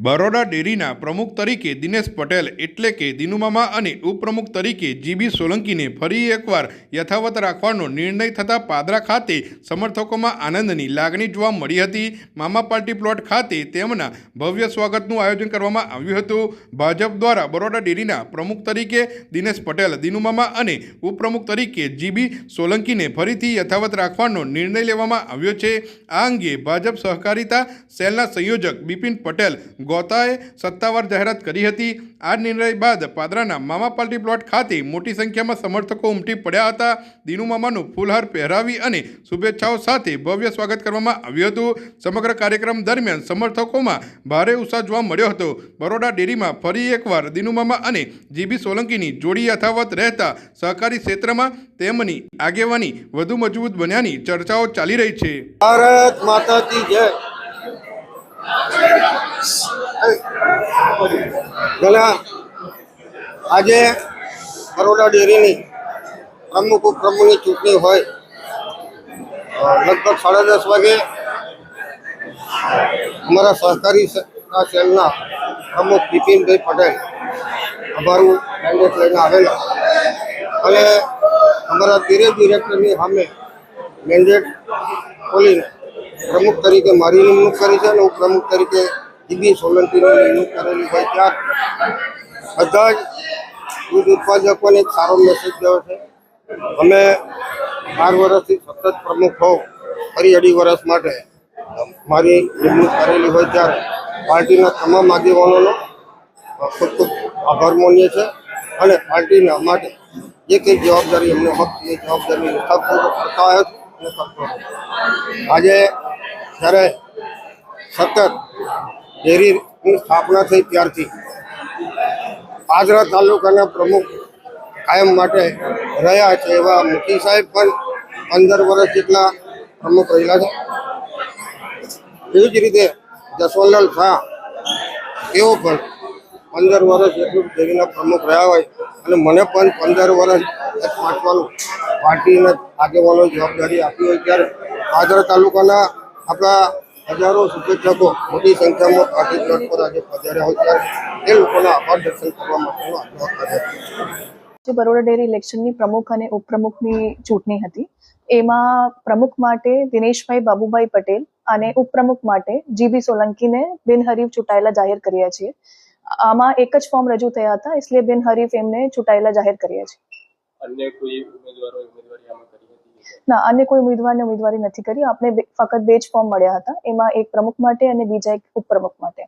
બરોડા ડેરીના પ્રમુખ તરીકે દિનેશ પટેલ એટલે કે દિનુમામા અને ઉપપ્રમુખ તરીકે જીબી સોલંકીને ફરી એકવાર યથાવત રાખવાનો નિર્ણય થતાં પાદરા ખાતે સમર્થકોમાં આનંદની લાગણી જોવા મળી હતી। મામા પાર્ટી પ્લોટ ખાતે તેમના ભવ્ય સ્વાગતનું આયોજન કરવામાં આવ્યું હતું। ભાજપ દ્વારા બરોડા ડેરીના પ્રમુખ તરીકે દિનેશ પટેલ, દિનુમામા અને ઉપપ્રમુખ તરીકે જીબી સોલંકીને ફરીથી યથાવત રાખવાનો નિર્ણય લેવામાં આવ્યો છે। આ અંગે ભાજપ સહકારિતા સેલના સંયોજક બિપિન પટેલ ગોતાએ સત્તાવાર જાહેરાત કરી હતી। આ નિર્ણય બાદ પાદરાના મામા પાર્ટી પ્લોટ ખાતે મોટી સંખ્યામાં સમર્થકો ઉમટી પડ્યા હતા। દિનુમામાનું ફૂલહાર પહેરાવી અને શુભેચ્છાઓ સાથે ભવ્ય સ્વાગત કરવામાં આવ્યું હતું। સમગ્ર કાર્યક્રમ દરમિયાન સમર્થકોમાં ભારે ઉત્સાહ જોવા મળ્યો હતો। બરોડા ડેરીમાં ફરી એકવાર દિનુમામા અને જીબી સોલંકીની જોડી યથાવત રહેતા સહકારી ક્ષેત્રમાં તેમની આગેવાની વધુ મજબૂત બન્યાની ચર્ચાઓ ચાલી રહી છે। ભારત માતા કી જય। આજે બરોડા ડેરીની પ્રમુખ ઉપપ્રમુખની ચૂંટણી હોય લગભગ 10:30 વાગે અમારા સહકારી સેલના પ્રમુખ બિપિનભાઈ પટેલ અમારું મેન્ડેટ લઈને આવેલા અને અમારા ડિરેક્ટરની સામે મેન્ડેટ ખોલીને પ્રમુખ તરીકે મારી નિમણૂક કરી છે અને ઉપપ્રમુખ તરીકે જીબી સોલંકીની નિમણૂક કરેલી હોય ત્યાં બધા જ દૂધ ઉત્પાદકોને એક સારો મેસેજ ગયો છે। અમે 12 વર્ષથી સતત પ્રમુખ હોઉં ફરી 2.5 વર્ષ માટે મારી નિમણૂક કરેલી હોય ત્યારે પાર્ટીના તમામ આગેવાનોનો ખૂબ ખૂબ આભાર માનીએ છીએ અને પાર્ટીના માટે જે કંઈ જવાબદારી અમને હક છે એ જવાબદારી નિષ્ઠાપૂર્વક કરતા આવ્યો છું અને કરતો રહું। આજે જ્યારે સતત ડેરીની સ્થાપના થઈ ત્યારથી પાદરા તાલુકાના પ્રમુખ કાયમ માટે રહ્યા છે એવા મુખી સાહેબ પણ 15 વર્ષ જેટલા પ્રમુખ રહેલા છે। એવી જ રીતે જસવંતલાલ શાહ તેઓ પણ 15 વર્ષ જેટલું ડેરીના પ્રમુખ રહ્યા હોય અને મને પણ 15 વર્ષ પાછવાનું પાર્ટીના આગેવાનો જવાબદારી આપી હોય ત્યારે પાદરા તાલુકાના આપણા હજારો શુભેચ્છકો મોટી સંખ્યામાં પાર્ટી પ્લોટ પર આજે પધાર્યા હોય ત્યારે એ લોકોના આભાર દર્શન કરવા માટેનો આગ્રહ કર્યો। બરોડા ડેરી ઇલેક્શનની પ્રમુખ અને ઉપપ્રમુખની ચૂંટણી હતી। એમાં પ્રમુખ માટે દિનેશભાઈ બાબુભાઈ પટેલ અને ઉપપ્રમુખ માટે જીબી સોલંકીને બિનહરીફ ચૂંટાયેલા જાહેર કર્યા છે। આમાં એક જ ફોર્મ રજૂ થયા હતા, એટલે બિનહરીફ એમને ચૂંટાયેલા જાહેર કર્યા છે। અન્ય કોઈ ઉમેદવારી આમાં કરી હતી? ના, અન્ય કોઈ ઉમેદવારને ઉમેદવારી નથી કરી। આપણે ફક્ત 2 જ ફોર્મ મળ્યા હતા, એમાં એક પ્રમુખ માટે અને બીજા એક ઉપપ્રમુખ માટે।